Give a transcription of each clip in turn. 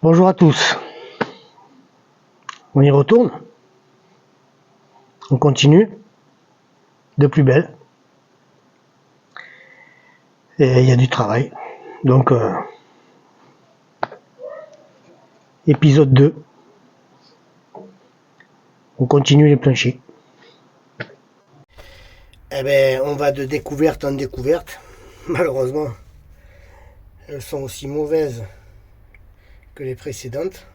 Bonjour à tous, on y retourne, on continue, de plus belle, et il y a du travail, donc épisode 2, on continue les planchers. Eh ben, on va de découverte en découverte, malheureusement, elles sont aussi mauvaises que les précédentes,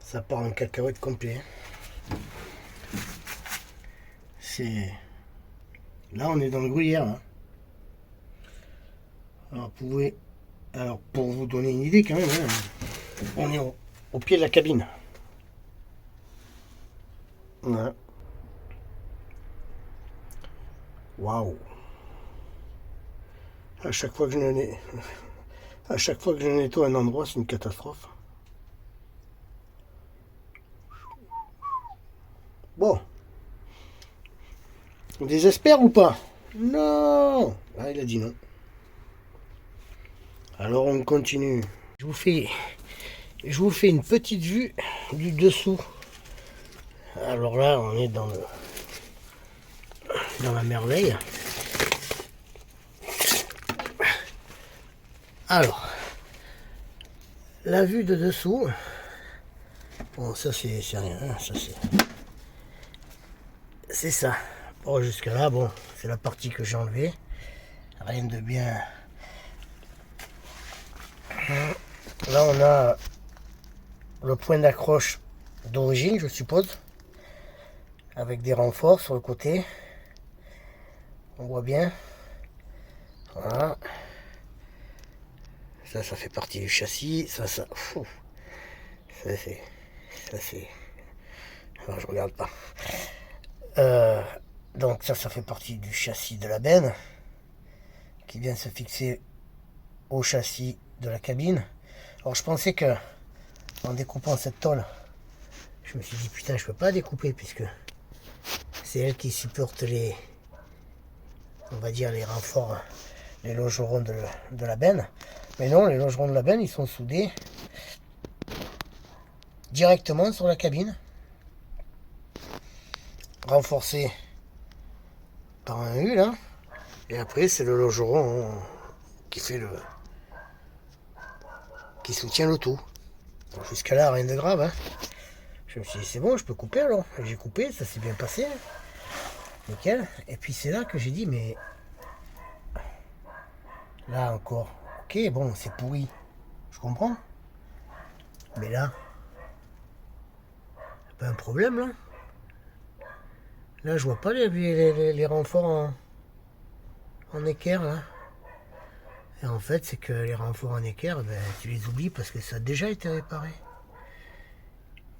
ça part en cacahuète complet. C'est... Là on est dans le gruyère, hein. Alors pour vous donner une idée quand même, hein, on est au pied de la cabine. Voilà. Waouh. À chaque fois que je nettoie un endroit, c'est une catastrophe. Bon. On désespère ou pas? Non. Ah, il a dit non. Alors on continue. Je vous fais une petite vue du dessous. Alors là, on est dans la merveille. Alors, la vue de dessous. Bon, ça c'est rien, hein, ça c'est ça. Bon, jusque là, bon, c'est la partie que j'ai enlevée. Rien de bien. Là, on a le point d'accroche d'origine, je suppose, avec des renforts sur le côté. On voit bien. Voilà. Ça fait partie du châssis. Ça c'est. Alors, je regarde pas. Donc ça fait partie du châssis de la benne qui vient se fixer au châssis de la cabine. Alors je pensais que en découpant cette tôle, je me suis dit putain, je peux pas découper puisque c'est elle qui supporte on va dire les renforts, les longerons de la benne. Mais non, les longerons de la benne, ils sont soudés directement sur la cabine, renforcés par un U là, et après c'est le longeron qui soutient le tout. Jusqu'à là, rien de grave, hein. Je me suis dit c'est bon, je peux couper alors. J'ai coupé, ça s'est bien passé, nickel. Et puis c'est là que j'ai dit mais là encore, ok, bon, c'est pourri, je comprends, mais là pas un problème là. Là je vois pas les renforts en équerre là. Et en fait c'est que les renforts en équerre, ben, tu les oublies parce que ça a déjà été réparé.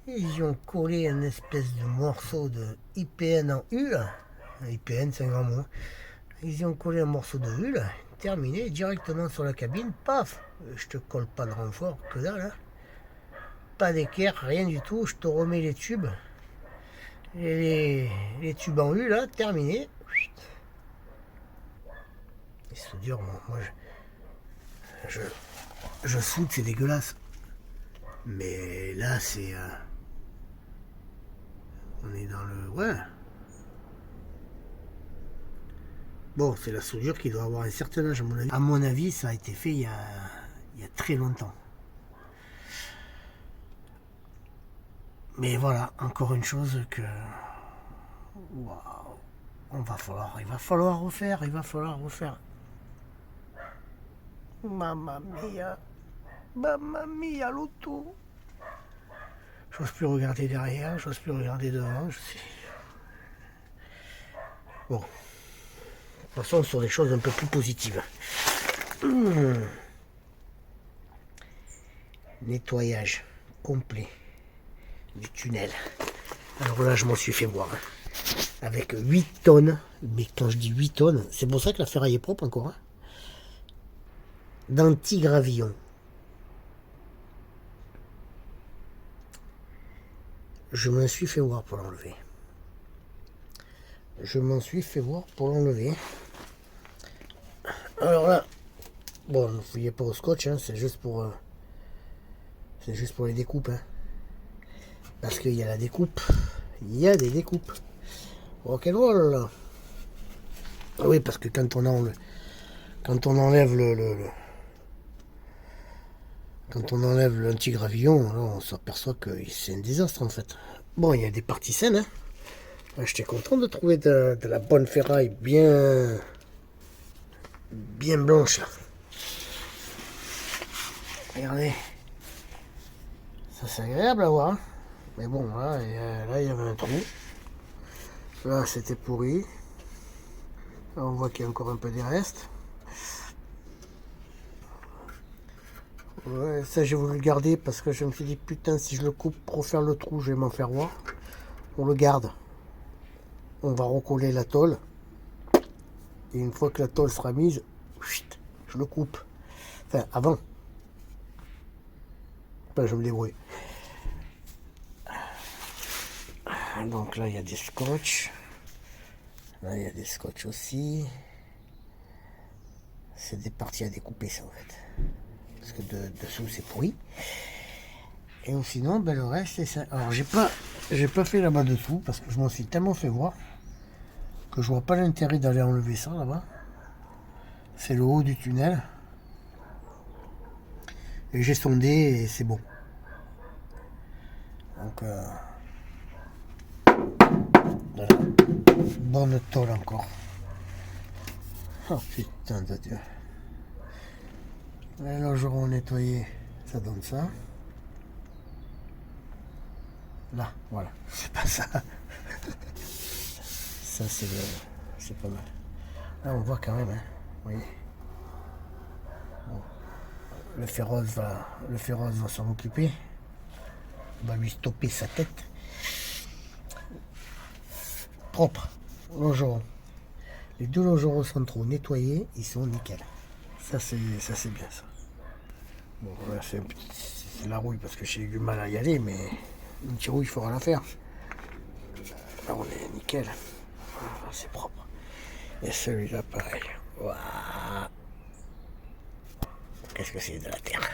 Ils y ont collé un espèce de morceau de IPN en U là. IPN c'est un grand mot. Ils y ont collé un morceau de U là, terminé, directement sur la cabine, paf. Je te colle pas de renfort, que dalle hein. Pas d'équerre, rien du tout, je te remets les tubes. Les tubes en U là, terminé. Les soudures, moi je soude, c'est dégueulasse. Mais là c'est... on est dans le... Ouais. Bon, c'est la soudure qui doit avoir un certain âge à mon avis. À mon avis, ça a été fait il y a très longtemps. Mais voilà, encore une chose que... Waouh. Il va falloir refaire. Mamma mia, l'auto. J'ose plus regarder derrière, j'ose plus regarder devant. Bon. Passons sur des choses un peu plus positives. Nettoyage complet du tunnel. Alors là, je m'en suis fait voir. Hein. Avec 8 tonnes. Mais quand je dis 8 tonnes, c'est pour ça que la ferraille est propre encore. Hein. D'anti-gravillon. Je m'en suis fait voir pour l'enlever. Alors là, bon, ne fouillez pas au scotch, hein, c'est juste pour C'est juste pour les découpes. Hein. Parce qu'il y a la découpe. Il y a des découpes. Rock'n'roll. Oui, parce que quand on enlève quand on enlève l'antigravillon, on s'aperçoit que c'est un désastre en fait. Bon, il y a des parties saines. Hein. J'étais content de trouver de la bonne ferraille bien blanche. Là. Regardez. Ça c'est agréable à voir. Hein. Mais bon, là, il y avait un trou. Là, c'était pourri. Là, on voit qu'il y a encore un peu des restes. Ouais, ça, j'ai voulu le garder parce que je me suis dit, putain, si je le coupe pour faire le trou, je vais m'en faire voir. On le garde. On va recoller la tôle. Et une fois que la tôle sera mise, je le coupe. Enfin, avant. Enfin, je me débrouille. Donc là, il y a des scotch. Là, il y a des scotch aussi. C'est des parties à découper, ça, en fait. Parce que dessous, c'est pourri. Et sinon, ben, le reste, c'est ça. Alors, j'ai pas fait là-bas dessous, parce que je m'en suis tellement fait voir que je vois pas l'intérêt d'aller enlever ça, là-bas. C'est le haut du tunnel. Et j'ai sondé, et c'est bon. Donc, voilà. Bonne tôle encore. Oh putain de Dieu. Les longerons nettoyés, ça donne ça. Là, voilà. C'est pas ça. Ça, c'est pas mal. Là, on voit quand même, hein. Vous voyez. Bon. Le féroce va s'en occuper. On va lui stopper sa tête. Propre. Longeron. Les deux longerons centraux nettoyés, ils sont nickel. Ça c'est bien ça. Bon voilà, c'est la rouille parce que j'ai eu du mal à y aller, mais une petite rouille il faudra la faire. Là on est nickel. Voilà, c'est propre. Et celui-là pareil. Waouh. Qu'est-ce que c'est de la terre?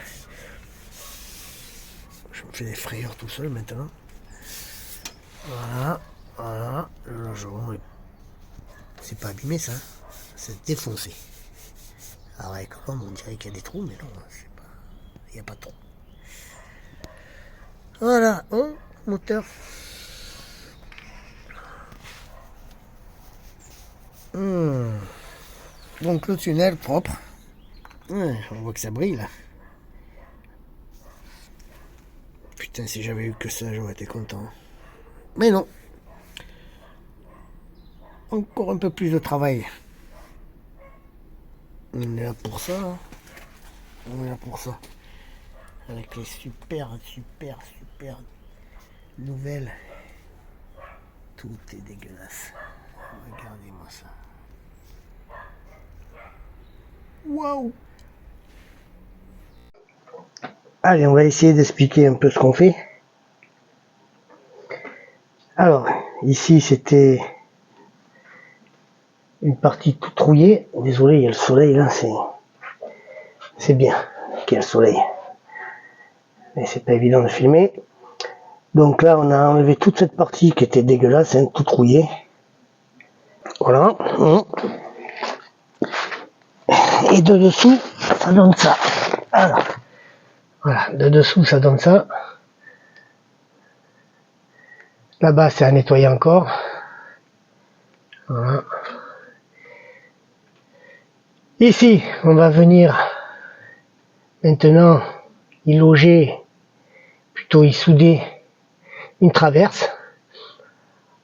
Je me fais des frayeurs tout seul maintenant. Voilà, voilà, le longeron c'est pas abîmé ça, c'est défoncé. Alors avec l'homme on dirait qu'il y a des trous, mais non, il n'y a pas de trous. Voilà, oh, moteur. Donc le tunnel propre. On voit que ça brille là. Putain, si j'avais eu que ça, j'aurais été content. Mais non. Encore un peu plus de travail. On est là pour ça. Hein. On est là pour ça. Avec les super nouvelles. Tout est dégueulasse. Regardez-moi ça. Waouh! Allez, on va essayer d'expliquer un peu ce qu'on fait. Alors, ici c'était une partie toute rouillée. Désolé, il y a le soleil là, c'est bien qu'il y a le soleil. Mais c'est pas évident de filmer. Donc là, on a enlevé toute cette partie qui était dégueulasse, hein, toute rouillée. Voilà. Et de dessous, ça donne ça. Alors, voilà, de dessous, ça donne ça. Là-bas, c'est à nettoyer encore. Voilà. Ici, on va venir maintenant y loger, plutôt y souder une traverse.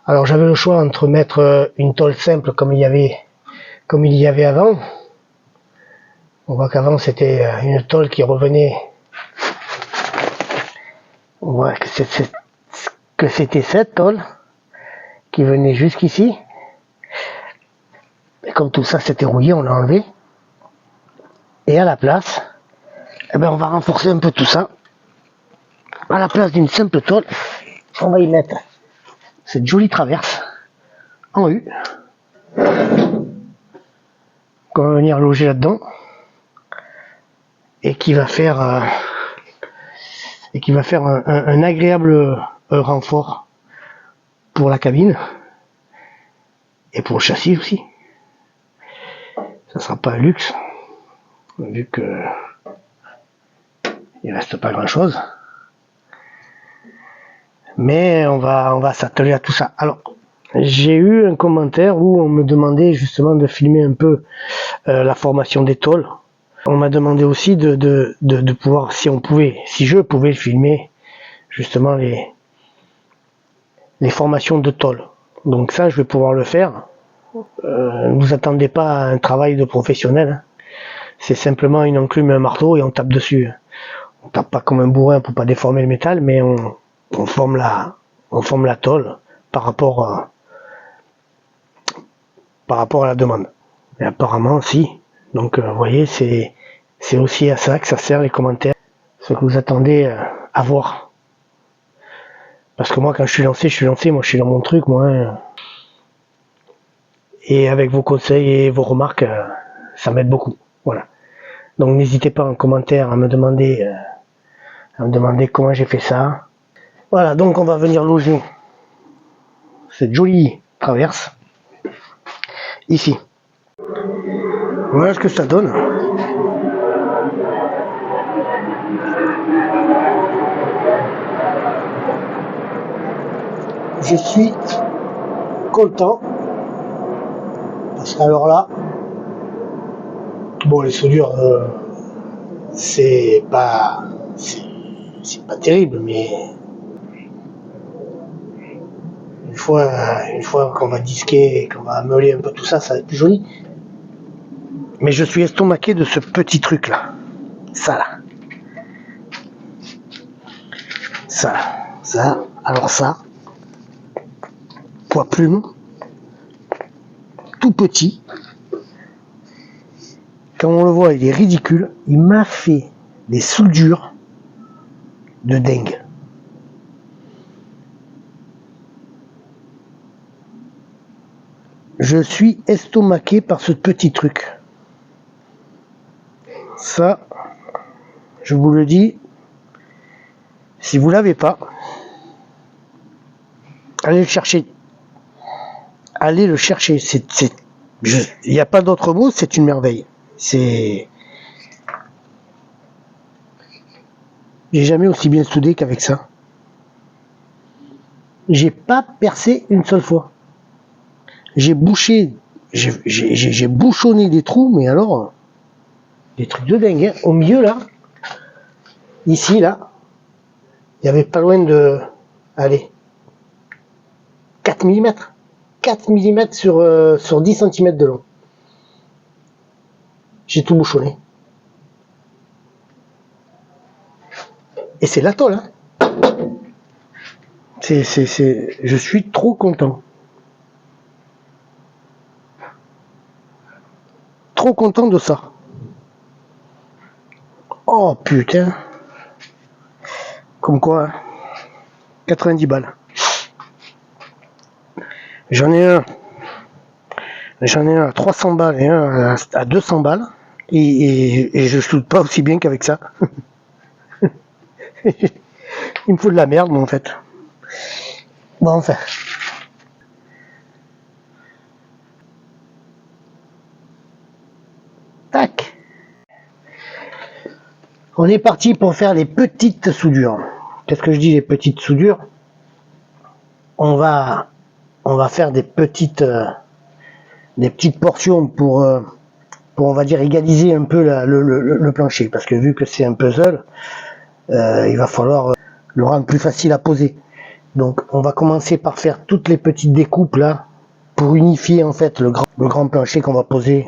Alors j'avais le choix entre mettre une tôle simple comme il y avait avant. On voit qu'avant c'était une tôle qui revenait. On voit que c'était cette tôle qui venait jusqu'ici. Et comme tout ça c'était rouillé, on l'a enlevé. Et à la place, eh ben on va renforcer un peu tout ça. À la place d'une simple tôle, on va y mettre cette jolie traverse en U. Qu'on va venir loger là-dedans. Et qui va faire et qui va faire un agréable renfort pour la cabine et pour le châssis aussi. Ça sera pas un luxe vu que il reste pas grand chose, mais on va s'atteler à tout ça. Alors j'ai eu un commentaire où on me demandait justement de filmer un peu la formation des tôles. On m'a demandé aussi de pouvoir, si je pouvais filmer justement les formations de tôles. Donc ça, je vais pouvoir le faire. Ne vous attendez pas à un travail de professionnel. Hein. C'est simplement une enclume et un marteau et on tape dessus. On tape pas comme un bourrin pour pas déformer le métal, mais on forme la tôle par rapport à la demande. Et apparemment, si. Donc, vous voyez, c'est aussi à ça que ça sert les commentaires. Ce que vous attendez à voir. Parce que moi, quand je suis lancé, moi je suis dans mon truc, moi. Hein. Et avec vos conseils et vos remarques, ça m'aide beaucoup. Voilà. Donc n'hésitez pas en commentaire à me demander comment j'ai fait ça. Voilà, donc on va venir loger cette jolie traverse ici. Voilà ce que ça donne. Je suis content parce qu'alors là, bon, les soudures c'est pas terrible, mais une fois qu'on va disquer et qu'on va meuler un peu tout ça, ça va être plus joli. Mais je suis estomaqué de ce petit truc là, ça là, ça, alors ça, poids plume, tout petit. Quand on le voit, il est ridicule. Il m'a fait des soudures de dingue. Je suis estomaqué par ce petit truc. Ça, je vous le dis, si vous l'avez pas, allez le chercher. Allez le chercher. Il n'y a pas d'autre mot, c'est une merveille. J'ai jamais aussi bien soudé qu'avec ça. J'ai pas percé une seule fois. J'ai bouchonné des trous, mais alors, des trucs de dingue. Hein. Au milieu là, ici là, il y avait pas loin de, allez, 4 mm. 4 mm sur 10 cm de long. J'ai tout bouchonné. Et c'est la tôle, hein. Je suis trop content. Trop content de ça. Oh putain. Comme quoi, 90 balles. J'en ai un à 300 balles et un à 200 balles. Et je soude pas aussi bien qu'avec ça. Il me faut de la merde, moi, en fait. Bon, enfin. Tac. On est parti pour faire les petites soudures. Qu'est-ce que je dis, les petites soudures? On va faire des petites portions pour on va dire égaliser un peu le plancher, parce que vu que c'est un puzzle, il va falloir le rendre plus facile à poser. Donc on va commencer par faire toutes les petites découpes là pour unifier en fait le grand plancher qu'on va poser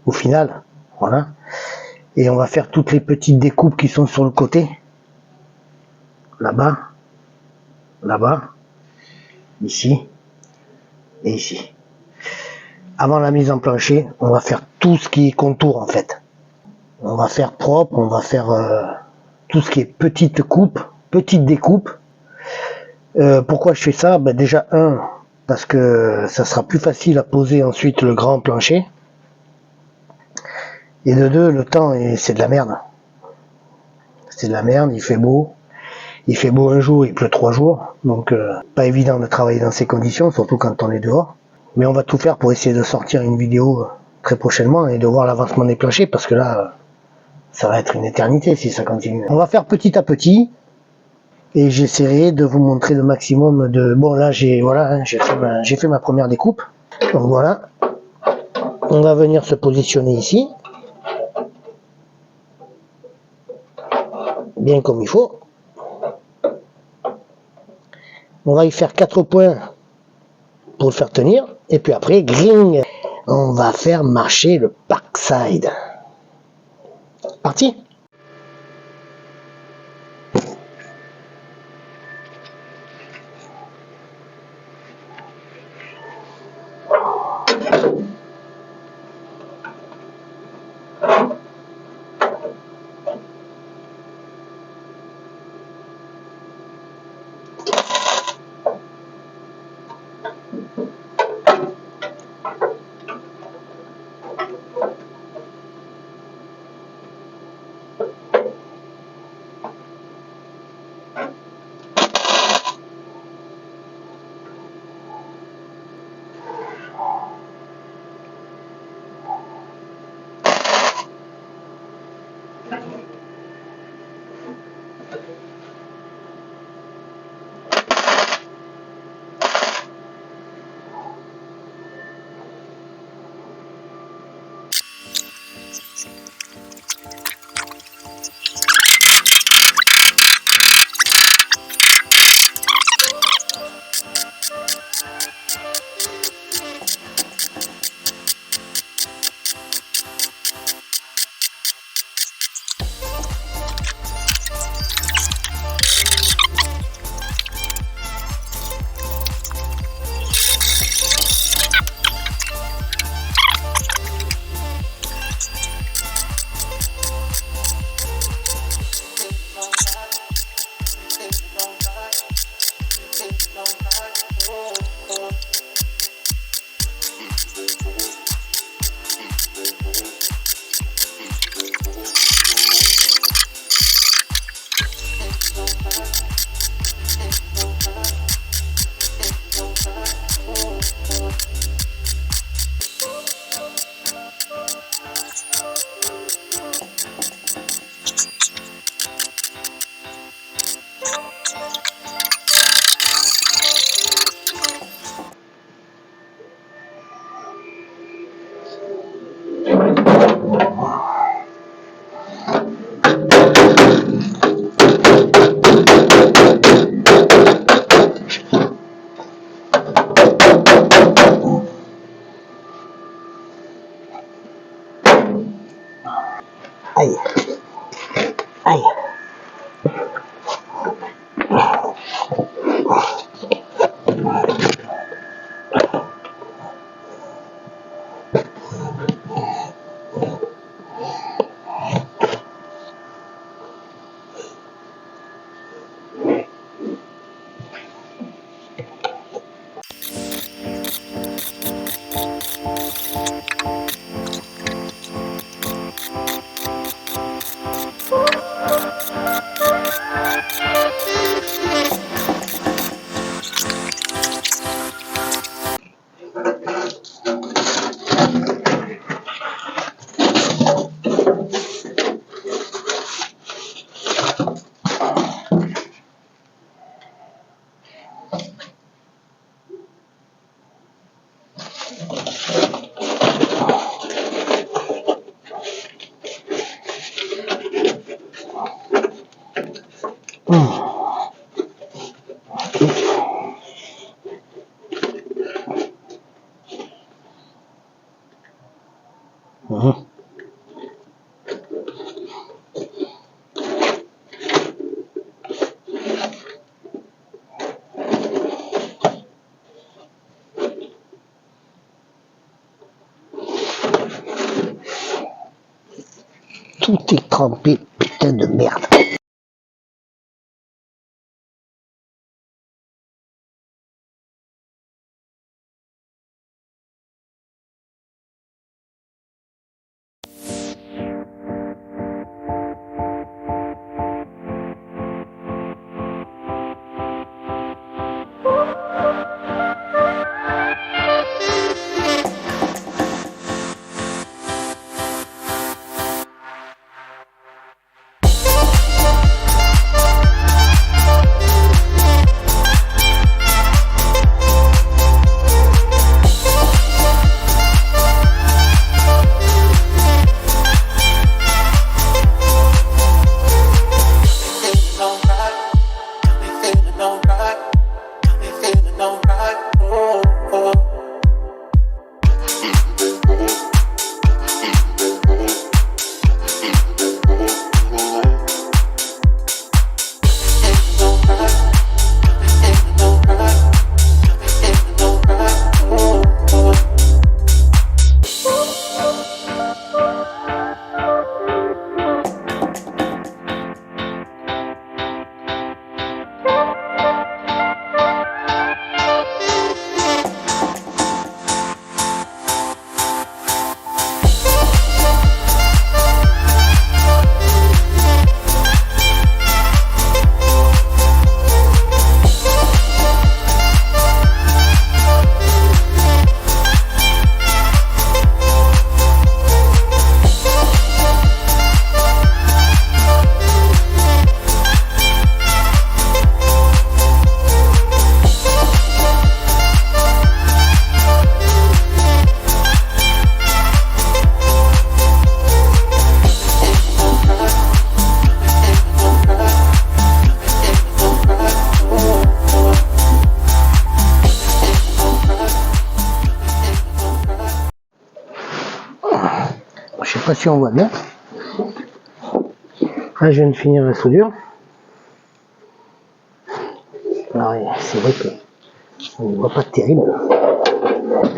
au final. Voilà. Et on va faire toutes les petites découpes qui sont sur le côté, là-bas, ici et ici. Avant la mise en plancher, on va faire tout ce qui est contour en fait. On va faire propre, on va faire tout ce qui est petite découpe. Pourquoi je fais ça? Ben déjà parce que ça sera plus facile à poser ensuite le grand plancher. Et de deux, le temps, c'est de la merde. C'est de la merde, il fait beau. Il fait beau un jour, il pleut 3 jours, donc pas évident de travailler dans ces conditions, surtout quand on est dehors. Mais on va tout faire pour essayer de sortir une vidéo très prochainement et de voir l'avancement des planchers, parce que là, ça va être une éternité si ça continue. On va faire petit à petit, et j'essaierai de vous montrer le maximum de... Bon là, j'ai fait ma première découpe, donc voilà. On va venir se positionner ici, bien comme il faut. On va y faire 4 points pour le faire tenir. Et puis après, gring, on va faire marcher le Parkside. Parti? Aïe, aïe. Tout est trempé, putain de merde. dessus on voit bien. Là je viens de finir la soudure. Alors c'est vrai que on ne voit pas terrible.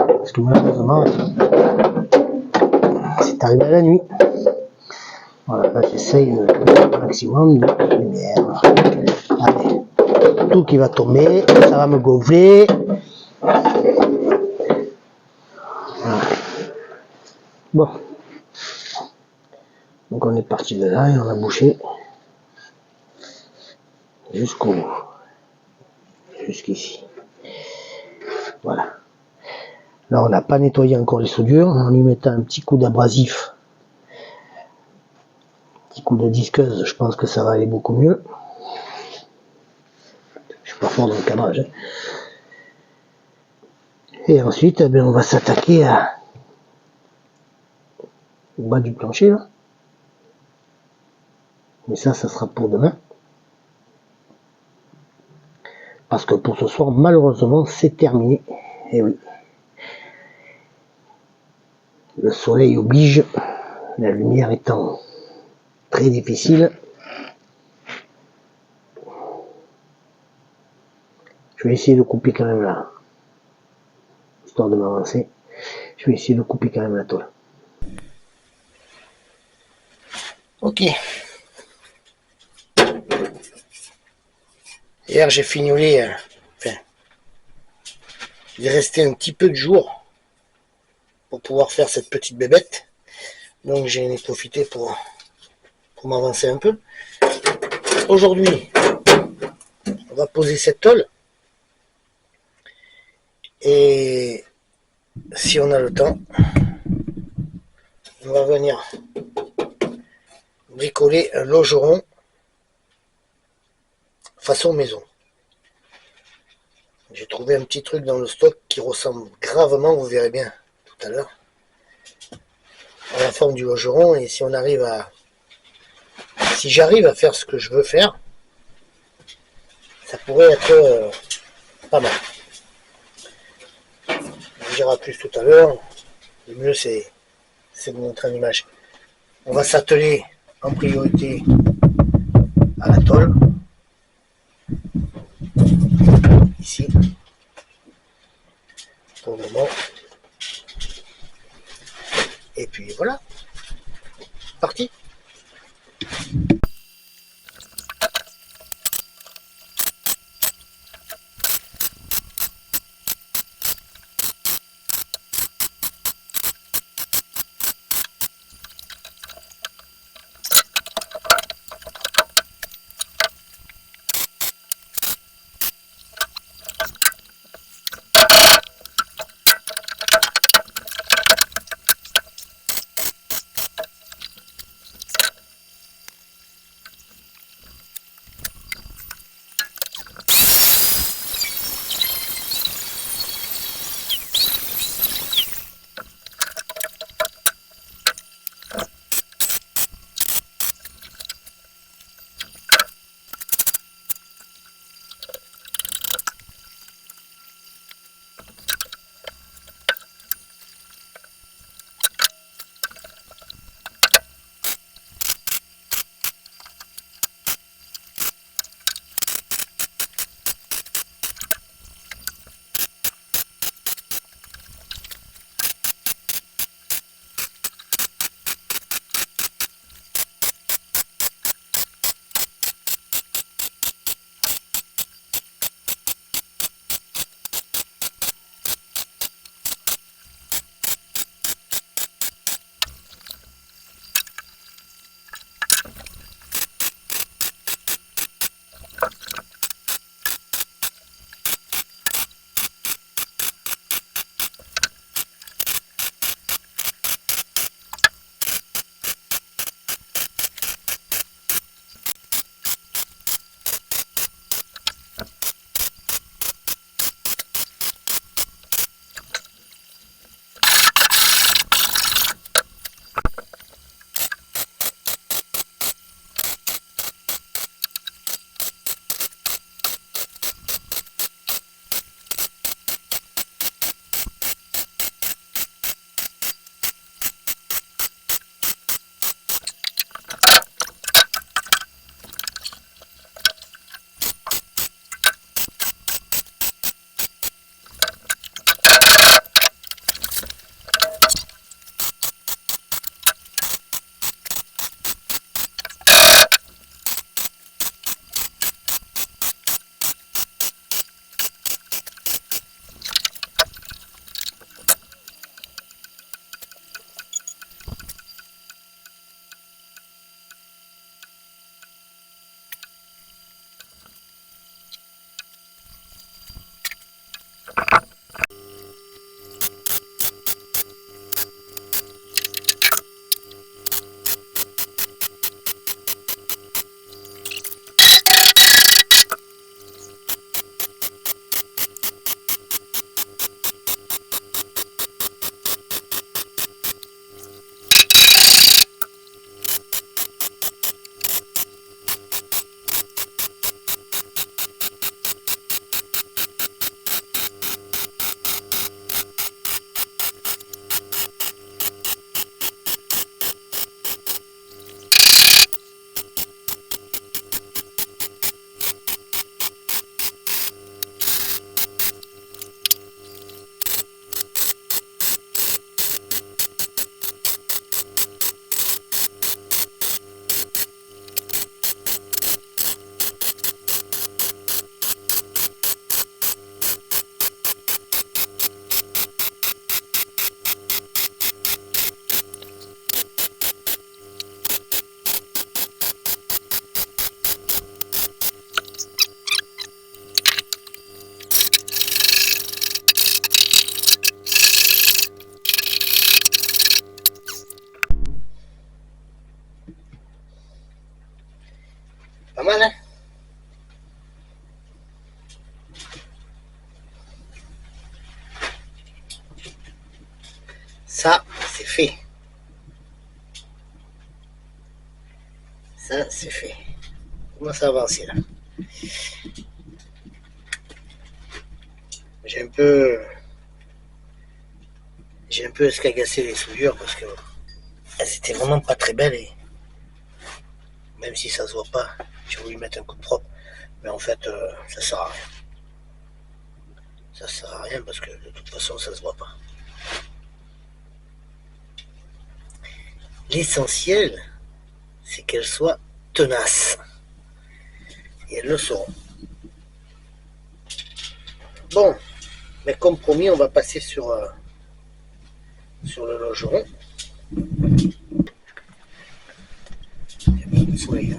Parce que malheureusement c'est arrivé à la nuit. Voilà, là j'essaye le maximum de lumière. Allez, tout qui va tomber, ça va me gonfler. Voilà. Bon. Donc on est parti de là et on a bouché jusqu'ici. Voilà. Là on n'a pas nettoyé encore les soudures en lui mettant un petit coup d'abrasif, un petit coup de disqueuse, je pense que ça va aller beaucoup mieux. Je suis pas fort dans le cadrage. Et ensuite eh bien, on va s'attaquer au bas du plancher là. Mais ça sera pour demain. Parce que pour ce soir, malheureusement, c'est terminé. Et oui. Le soleil oblige, la lumière étant très difficile. Je vais essayer de couper quand même là. Histoire de m'avancer. Je vais essayer de couper quand même la tôle. Ok. Hier j'ai fignolé, il restait un petit peu de jour pour pouvoir faire cette petite bébête. Donc j'ai profité pour m'avancer un peu. Aujourd'hui, on va poser cette tôle. Et si on a le temps, on va venir bricoler un logeron façon maison. J'ai trouvé un petit truc dans le stock qui ressemble gravement, vous verrez bien tout à l'heure, à la forme du logeron. Et si j'arrive à faire ce que je veux faire, ça pourrait être pas mal. On dira plus tout à l'heure. Le mieux c'est de vous montrer une image. On va s'atteler en priorité à la tôle. Ici. Pour le moment. Et puis voilà. Parti. mal, hein? Ça, c'est fait. Ça, c'est fait. On commence à avancer là. J'ai un peu escagassé les soudures parce que elles étaient vraiment pas très belles et même si ça se voit pas, j'ai voulu mettre un coup de propre, mais en fait ça sert à rien. Ça sert à rien parce que de toute façon ça se voit pas. L'essentiel, c'est qu'elles soient tenaces. Et elles le seront. Bon, mais comme promis, on va passer sur le logeron. Il y a pas de soleil.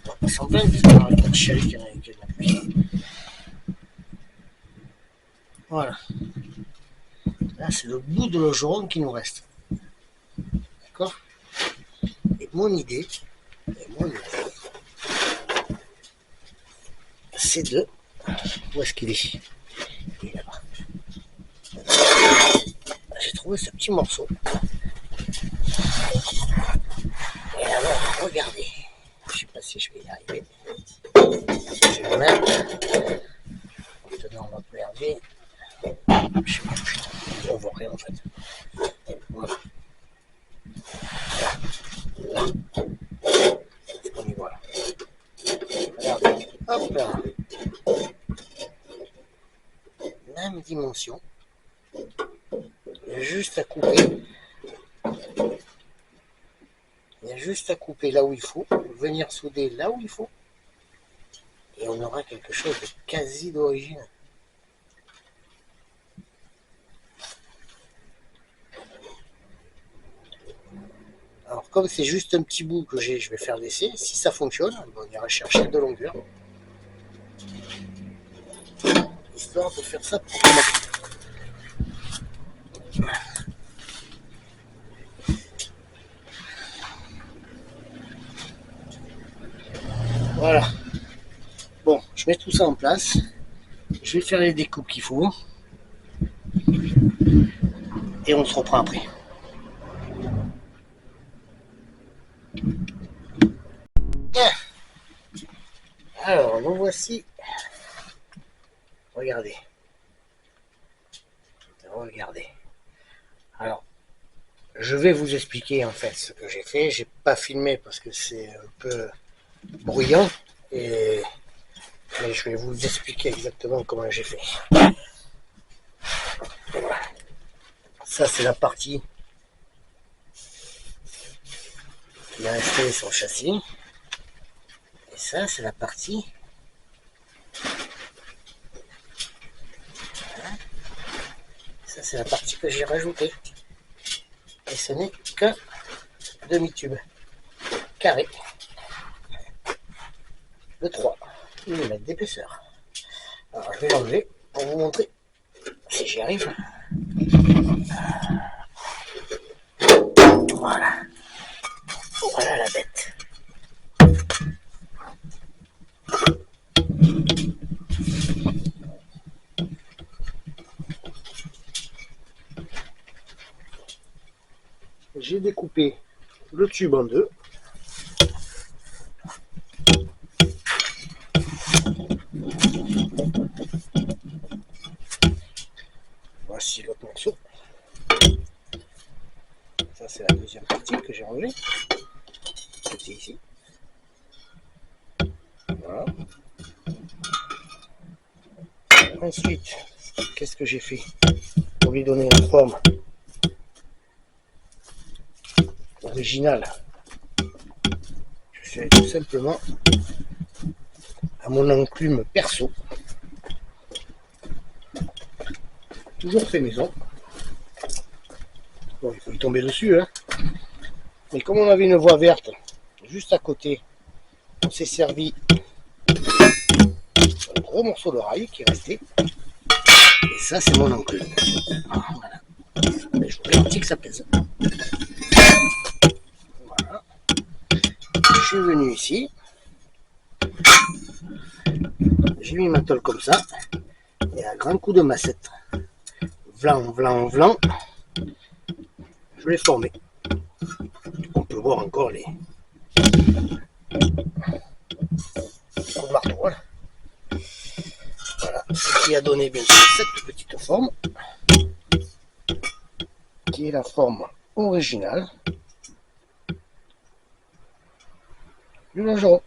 On va pas s'en plaindre parce qu'on arrête pas de chialer qu'il y en a de la pluie. Voilà. Là, c'est le bout de logeron qui nous reste. D'accord? Et mon idée, c'est de... Où est-ce qu'il est? Il est là-bas. J'ai trouvé ce petit morceau. Et alors, regardez. Je sais pas si je vais y arriver. Je vais le mettre. Maintenant, on va regarder. Je sais pas, putain, on voit rien en fait. Voilà. On y voit là. Regardez. Hop là. Même dimension. Il y a juste à couper. Il y a juste à couper là où il faut, venir souder là où il faut, et on aura quelque chose de quasi d'origine. Alors comme c'est juste un petit bout que j'ai, je vais faire l'essai. Si ça fonctionne, on ira chercher de longueur, histoire de faire ça proprement. Voilà. Bon, je mets tout ça en place. Je vais faire les découpes qu'il faut. Et on se reprend après. Bien. Alors, nous voici. Regardez. Regardez. Alors, je vais vous expliquer en fait ce que j'ai fait. J'ai pas filmé parce que c'est un peu bruyant. Mais je vais vous expliquer exactement comment j'ai fait. Voilà. Ça, c'est la partie qui a installé son châssis. Et ça, c'est la partie. Voilà. Ça, c'est la partie que j'ai rajoutée. Et ce n'est qu'un demi-tube carré de 3 mm d'épaisseur. Alors, je vais l'enlever pour vous montrer si j'y arrive. Voilà. Voilà la bête. J'ai découpé le tube en deux. Voici l'autre morceau. Ça, c'est la deuxième partie que j'ai enlevée. C'était ici. Voilà. Ensuite, qu'est-ce que j'ai fait pour lui donner une forme originale? Je fais tout simplement à mon enclume perso. Toujours fait maison. Bon, il faut y tomber dessus, hein. Mais comme on avait une voie verte juste à côté, on s'est servi un gros morceau de rail qui est resté. Et ça, c'est mon enclume. Voilà. Mais je vous garantis que ça pèse. Voilà. Je suis venu ici. j'ai mis ma tôle comme ça, et à grand coup de massette, vlan, vlan, vlan, je l'ai formé. On peut voir encore les coups de marteau. Voilà. Voilà, ce qui a donné bien sûr cette petite forme, qui est la forme originale du longeron.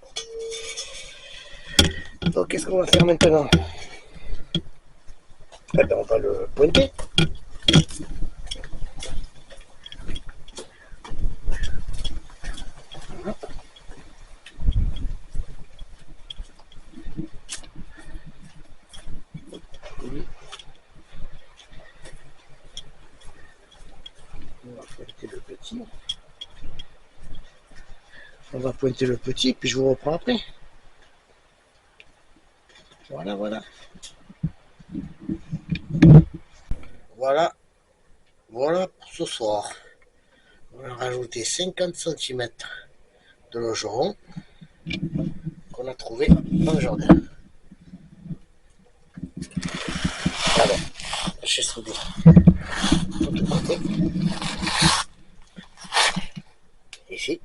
Donc qu'est-ce qu'on va faire maintenant? Eh bien, on va le pointer. On va pointer le petit. On va pointer le petit, puis je vous reprends après. Voilà, voilà. Voilà. Voilà pour ce soir. On va rajouter 50 cm de longeron qu'on a trouvé dans le jardin. Alors, j'ai soudé de l'autre côté. Ici.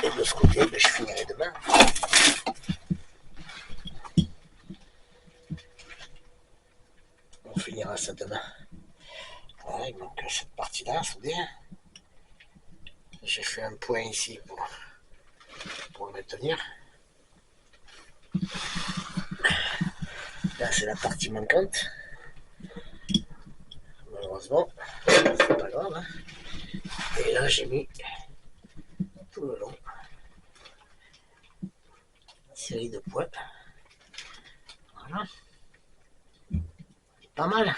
Et de ce côté, je finirai demain. On finira ça demain. Voilà, donc cette partie-là, soudée. J'ai fait un point ici pour le maintenir. Là, c'est la partie manquante. Malheureusement, c'est pas grave. Hein. Et là, j'ai mis tout le long une série de points. Voilà. Pas mal.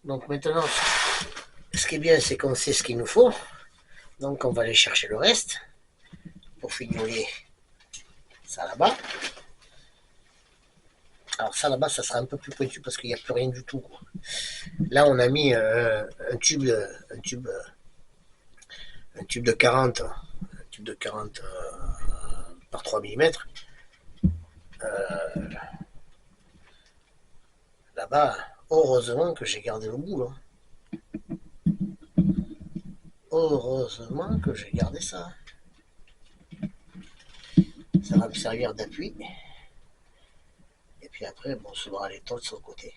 Donc maintenant, ce qui est bien, c'est qu'on sait ce qu'il nous faut. Donc on va aller chercher le reste pour fignoler ça là-bas. Alors ça là-bas, ça sera un peu plus pointu parce qu'il n'y a plus rien du tout. Là, on a mis un tube de 40, par 3 mm. Là-bas, heureusement que j'ai gardé le bout. Hein. Heureusement que j'ai gardé ça. Ça va me servir d'appui. Et puis après, bon, on se verra les tôles sur le côté.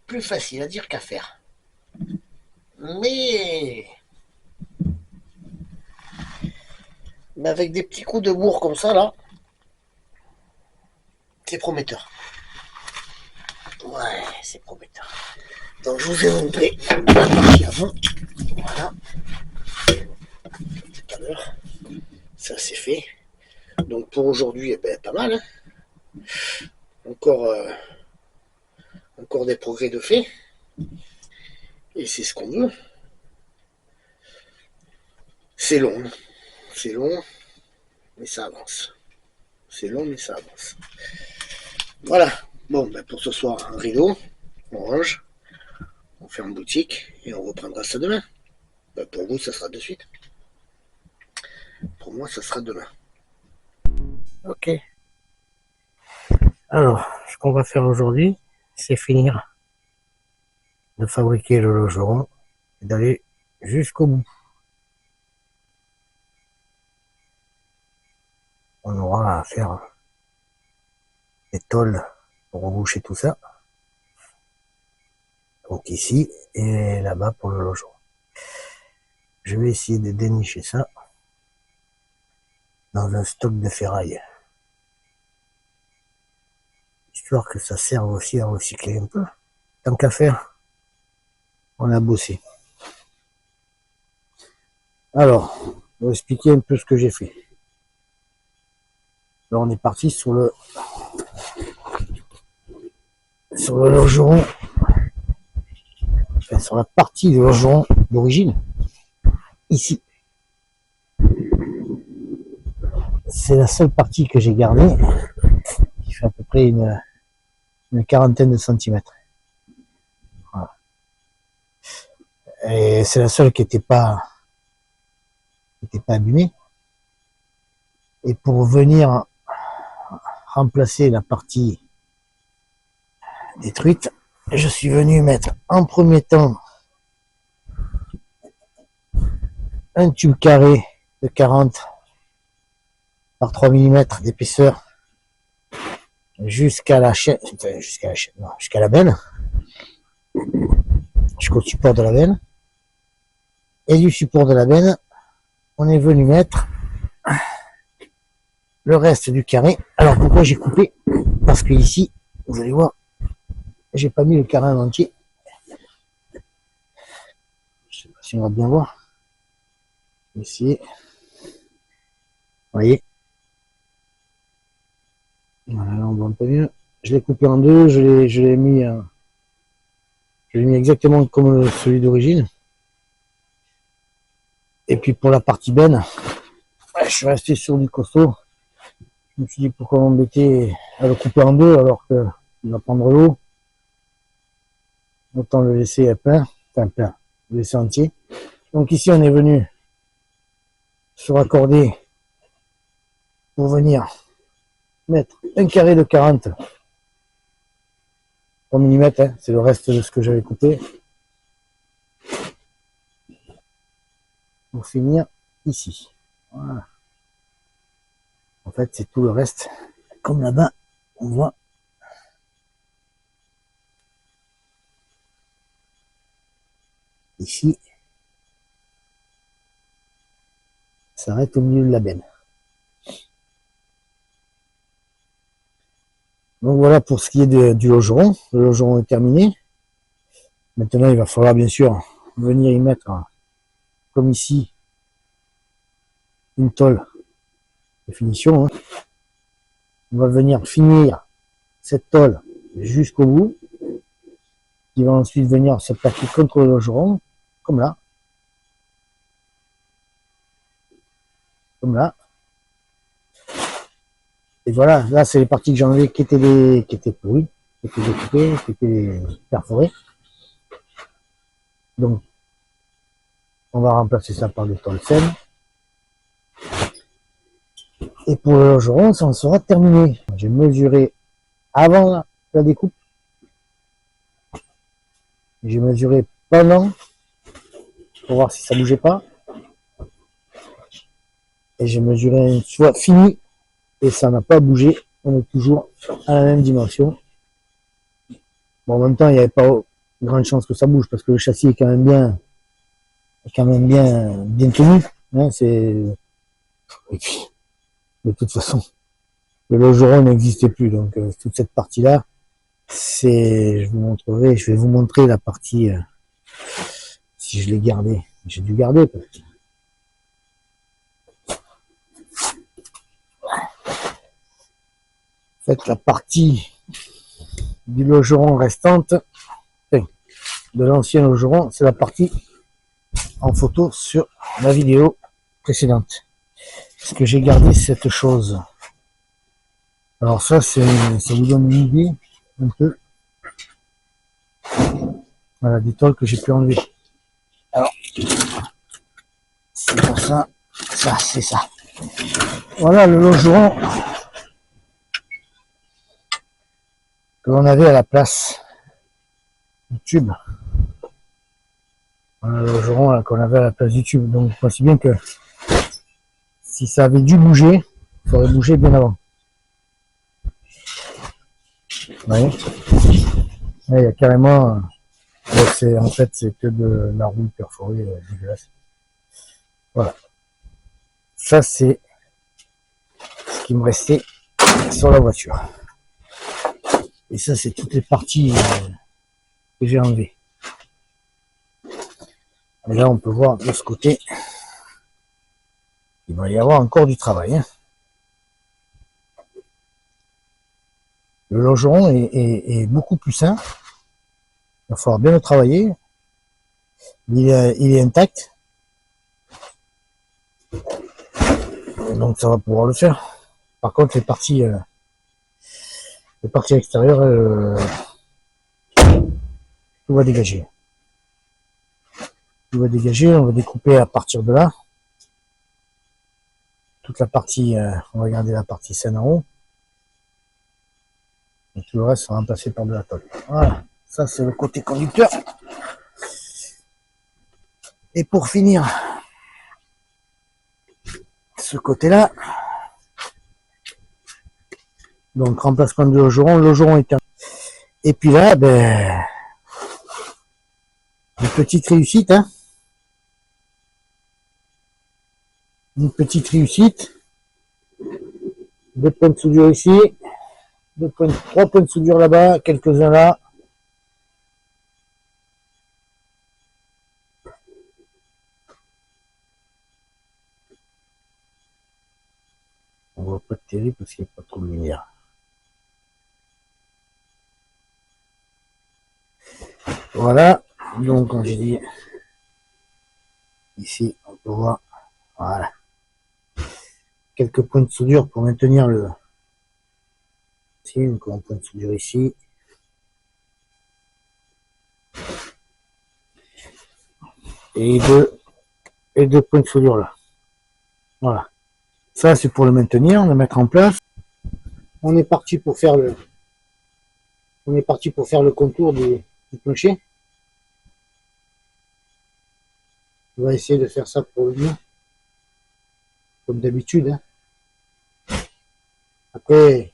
Plus facile à dire qu'à faire. Mais avec des petits coups de bourre comme ça, là, c'est prometteur. Ouais, c'est prometteur. Donc je vous ai montré la partie avant. Voilà. Tout à l'heure. Ça c'est fait. Donc pour aujourd'hui, eh ben, pas mal. Hein. Encore des progrès de fait. Et c'est ce qu'on veut. C'est long. C'est long. Mais ça avance. C'est long, mais ça avance. Voilà. Bon, ben pour ce soir, un rideau. On range. On fait en boutique. Et on reprendra ça demain. Ben pour vous, ça sera de suite. Pour moi, ça sera demain. Ok. Alors, ce qu'on va faire aujourd'hui, c'est finir de fabriquer le longeron et d'aller jusqu'au bout. On aura à faire des tôles pour reboucher tout ça. Donc ici et là-bas pour le longeron. Je vais essayer de dénicher ça dans un stock de ferraille. Histoire que ça serve aussi à recycler un peu. Tant qu'à faire, on a bossé. Alors, je vais expliquer un peu ce que j'ai fait. Là, on est parti sur le longeron, enfin, sur la partie du longeron d'origine, ici. C'est la seule partie que j'ai gardée, qui fait à peu près une quarantaine de centimètres. Voilà. Et c'est la seule qui n'était pas abîmée. Et pour venir remplacer la partie détruite, je suis venu mettre en premier temps un tube carré de 40 par 3 mm d'épaisseur jusqu'à la chaîne, jusqu'à la benne, jusqu'au support de la benne. Et du support de la benne, on est venu mettre le reste du carré. Alors pourquoi j'ai coupé? Parce que ici, vous allez voir, j'ai pas mis le carré en entier. Je sais pas si on va bien voir. Ici, vous voyez. Voilà, là on voit un peu mieux. Je l'ai coupé en deux, je l'ai mis exactement comme celui d'origine. Et puis pour la partie benne, je suis resté sur du costaud. Je me suis dit pourquoi m'embêter à le couper en deux alors que il va prendre l'eau. Autant le laisser à plein, le laisser entier. Donc ici on est venu se raccorder pour venir mettre un carré de 40 mm, hein, c'est le reste de ce que j'avais coupé. Pour finir ici. Voilà. En fait c'est tout le reste. Comme là-bas, on voit. Ici, ça s'arrête au milieu de la benne. Donc voilà pour ce qui est du logeron. Le logeron est terminé. Maintenant, il va falloir bien sûr venir y mettre, comme ici, une tôle de finition. Hein. On va venir finir cette tôle jusqu'au bout, qui va ensuite venir se plaquer contre le logeron, comme là. Comme là. Et voilà, là c'est les parties que j'ai enlevées qui étaient pourries, qui étaient découpées, qui étaient perforées. Donc, on va remplacer ça par des tôles saines. Et pour le logeron, ça en sera terminé. J'ai mesuré avant la découpe. J'ai mesuré pendant pour voir si ça bougeait pas. Et j'ai mesuré une fois fini et ça n'a pas bougé. On est toujours à la même dimension. Bon, en même temps, il n'y avait pas grande chance que ça bouge parce que le châssis est quand même bien tenu. Hein, et puis, de toute façon, le logeron n'existait plus. Donc, toute cette partie-là, je vais vous montrer la partie, si je l'ai gardé. J'ai dû garder parce que en fait, la partie du logeron restante, de l'ancien logeron, c'est la partie en photo sur la vidéo précédente. Parce que j'ai gardé cette chose. Alors ça vous donne une idée un peu. Voilà, des tôles que j'ai pu enlever. Alors, c'est pour ça, c'est ça. Voilà le logeron que l'on avait à la place du tube. Voilà le logeron qu'on avait à la place du tube. Donc, voici bien que si ça avait dû bouger, ça aurait bougé bien avant. Vous voyez? Là, il y a carrément... en fait, c'est que de la rouille perforée dégueulasse. Voilà. Ça, c'est ce qui me restait sur la voiture. Et ça, c'est toutes les parties que j'ai enlevées. Et là, on peut voir de ce côté, il va y avoir encore du travail. Hein. Le logeron est beaucoup plus sain. Il va falloir bien le travailler. Il est intact. Donc ça va pouvoir le faire. Par contre, les parties extérieures, tout va dégager. qui va dégager. On va découper à partir de là. Toute la partie, on va garder la partie saine en haut. Et tout le reste sera remplacé par de la tôle. Voilà, ça c'est le côté conducteur. Et pour finir, ce côté-là, donc remplacement de logeron est terminé. Et puis là, ben, une petite réussite, hein. Une petite réussite. 2 points de soudure ici, 3 points de soudure là-bas, quelques-uns là. On voit pas de télé parce qu'il n'y a pas trop de lumière. Voilà, donc comme j'ai dit, ici on peut voir, voilà, quelques points de soudure pour maintenir le... Ici, encore un point de soudure ici. Et deux points de soudure là. Voilà. Ça c'est pour le maintenir, le mettre en place. On est parti pour faire le contour du plancher. On va essayer de faire ça pour le mieux, comme d'habitude, hein. Après,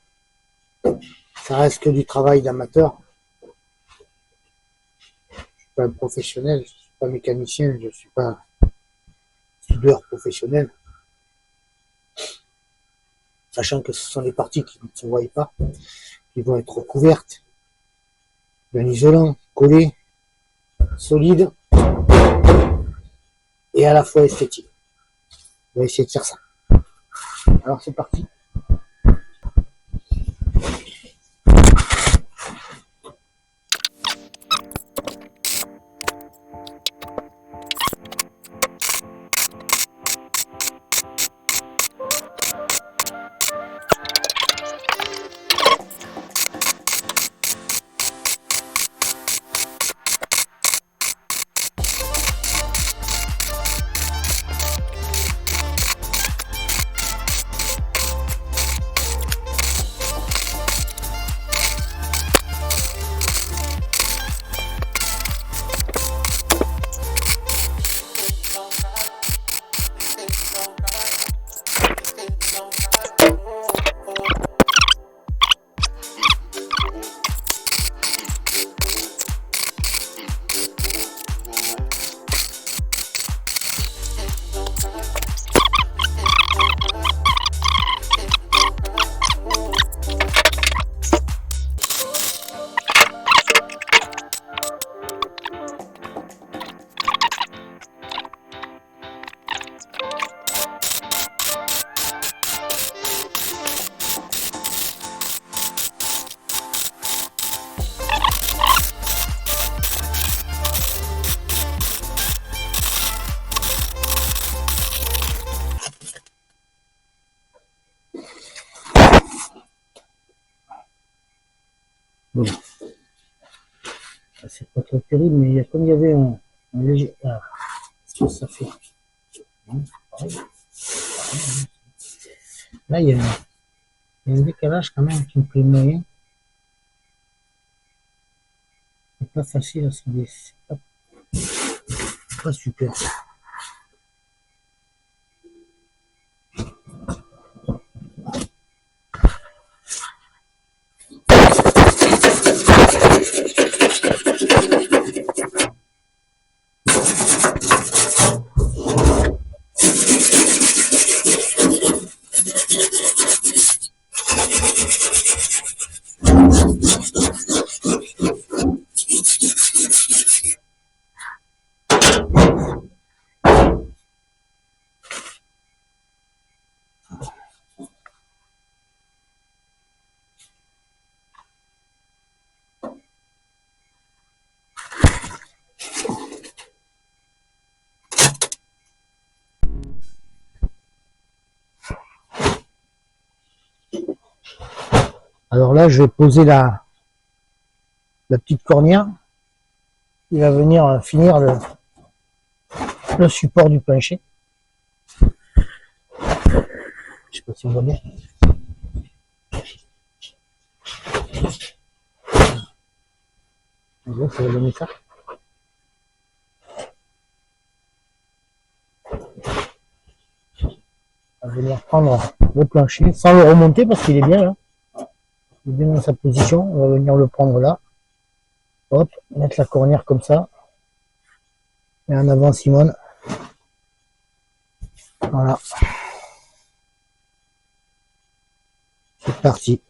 ça reste que du travail d'amateur. Je suis pas un professionnel, je suis pas mécanicien, je suis pas soudeur professionnel. Sachant que ce sont des parties qui ne se voient pas, qui vont être recouvertes d'un isolant collé, solide et à la fois esthétique. On va essayer de faire ça. Alors c'est parti. Bon. C'est pas très terrible, mais comme il y avait un léger... Ah, qu'est-ce que ça fait? Là, il y a un décalage quand même qui me plaît moyen. C'est pas facile, c'est pas super. Alors là, je vais poser la petite cornière qui va venir finir le support du plancher. Je sais pas si on voit bien. Donc, ça va donner ça. On va venir prendre le plancher sans le remonter parce qu'il est bien là. Il est bien dans sa position. On va venir le prendre là. Hop, mettre la cornière comme ça. Et en avant Simone. Voilà. C'est parti.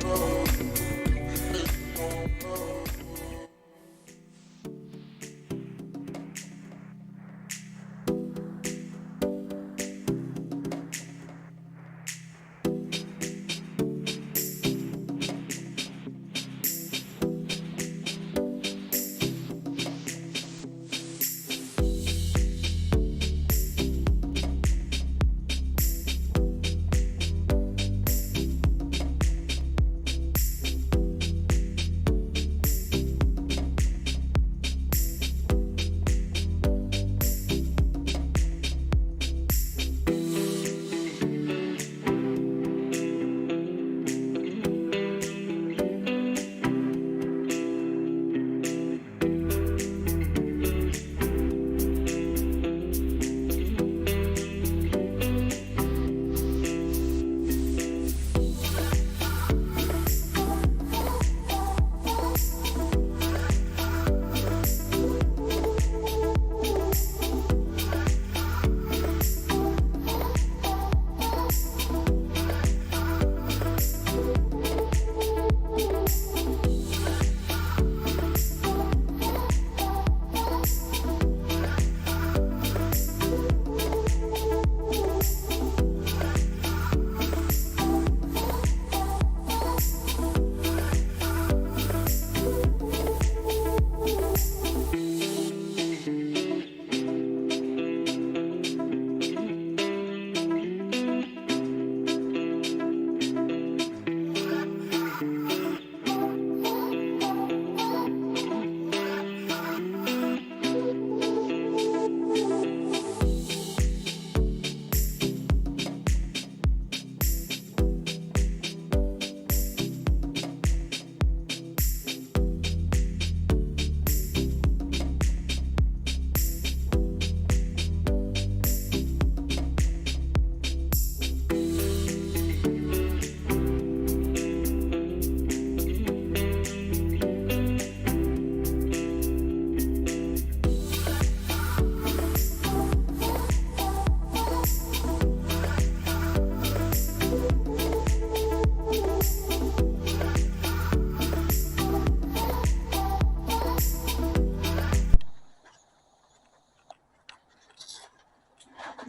Oh.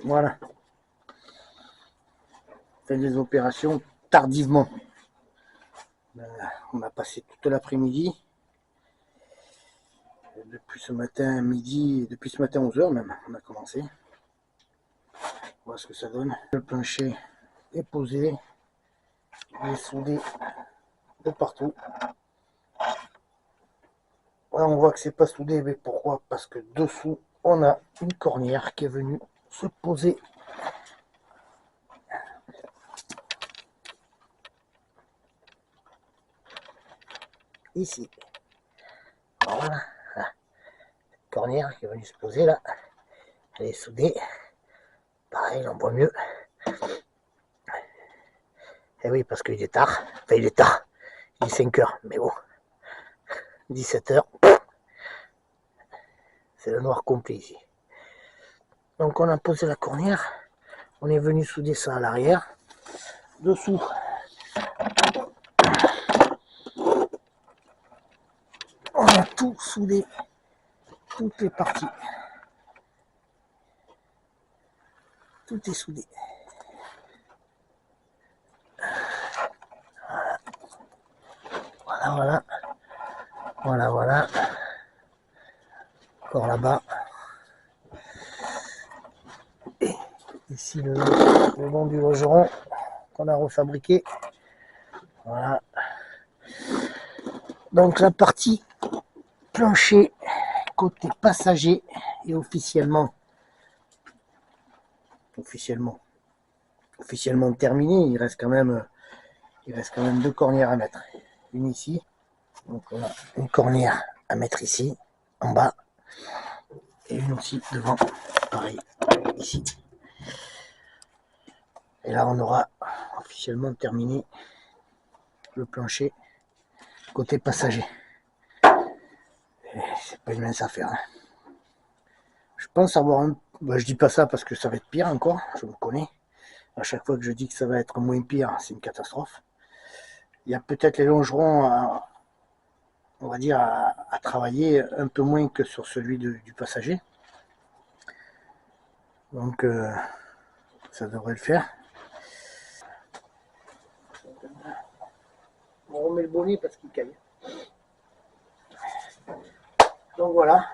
Voilà. Fait des opérations tardivement. On a passé toute l'après-midi. Depuis ce matin midi, depuis ce matin 11 h même, on a commencé. On voit ce que ça donne. Le plancher est posé. Il est soudé de partout. Là, on voit que c'est pas soudé, mais pourquoi? Parce que dessous, on a une cornière qui est venue se poser. Ici. Voilà. Cornière qui est venue se poser là. Elle est soudée. Pareil, on voit mieux. Et oui, parce qu'il est tard. Enfin, il est tard. Il est 5 h, mais bon. 17 h. C'est le noir complet ici. Donc on a posé la cornière. On est venu souder ça à l'arrière. Dessous. On a tout soudé. Toutes les parties. Tout est soudé. Voilà. Voilà. Encore là-bas. Et ici le long du logeron qu'on a refabriqué. Voilà. Donc la partie plancher côté passager est officiellement terminé. Il reste quand même 2 cornières à mettre. Une ici. Donc on a une cornière à mettre ici, en bas. Et une aussi devant. Pareil, ici. Et là on aura officiellement terminé le plancher côté passager. C'est pas une mince affaire. Hein. Je pense avoir un... je dis pas ça parce que ça va être pire encore, je me connais. À chaque fois que je dis que ça va être moins pire, c'est une catastrophe. Il y a peut-être les longerons on va dire à travailler un peu moins que sur celui du passager. Donc ça devrait le faire. On remet le bonnet parce qu'il caille. Donc voilà,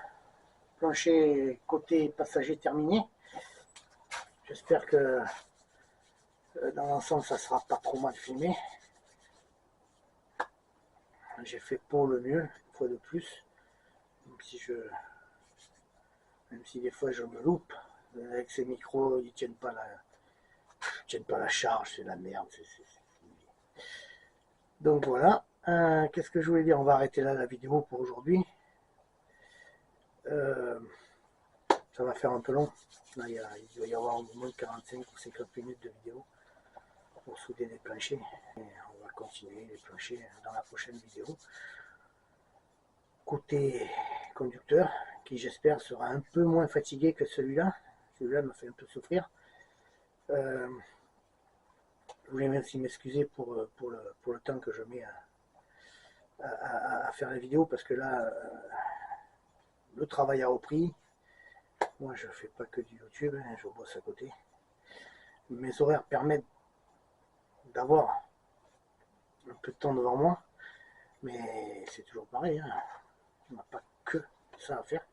plancher côté passager terminé. J'espère que dans l'ensemble ça sera pas trop mal filmé. J'ai fait pour le mieux, une fois de plus. Même si des fois je me loupe, avec ces micros, ils tiennent pas la charge, c'est la merde. Donc voilà. Qu'est-ce que je voulais dire? On va arrêter là la vidéo pour aujourd'hui. Ça va faire un peu long. Là, il doit y avoir au moins 45 ou 50 minutes de vidéo pour souder les planchers. Et on va continuer les planchers dans la prochaine vidéo. Côté conducteur, qui j'espère sera un peu moins fatigué que celui-là. Celui-là m'a fait un peu souffrir. Je voulais aussi m'excuser pour le temps que je mets à faire la vidéo parce que là, le travail a repris. Moi, je fais pas que du YouTube, hein, je bosse à côté. Mes horaires permettent d'avoir un peu de temps devant moi, mais c'est toujours pareil. Hein. On n'a pas que ça à faire.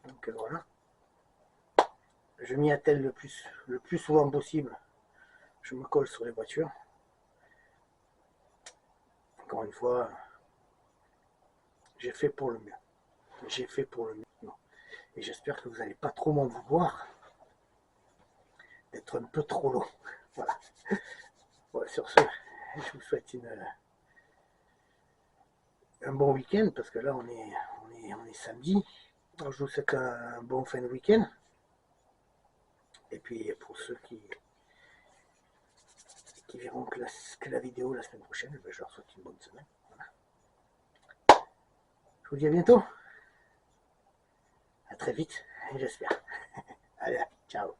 Donc voilà. Je m'y attelle le plus souvent possible. Je me colle sur les voitures. Encore une fois, j'ai fait pour le mieux. Non. Et j'espère que vous n'allez pas trop m'en vouloir d'être un peu trop long. Voilà. Ouais, sur ce, je vous souhaite un bon week-end parce que là on est samedi. Alors, je vous souhaite un bon fin de week-end. Et puis pour ceux qui verront que la vidéo la semaine prochaine, je leur souhaite une bonne semaine. Voilà. Je vous dis à bientôt. À très vite, j'espère. Allez, ciao.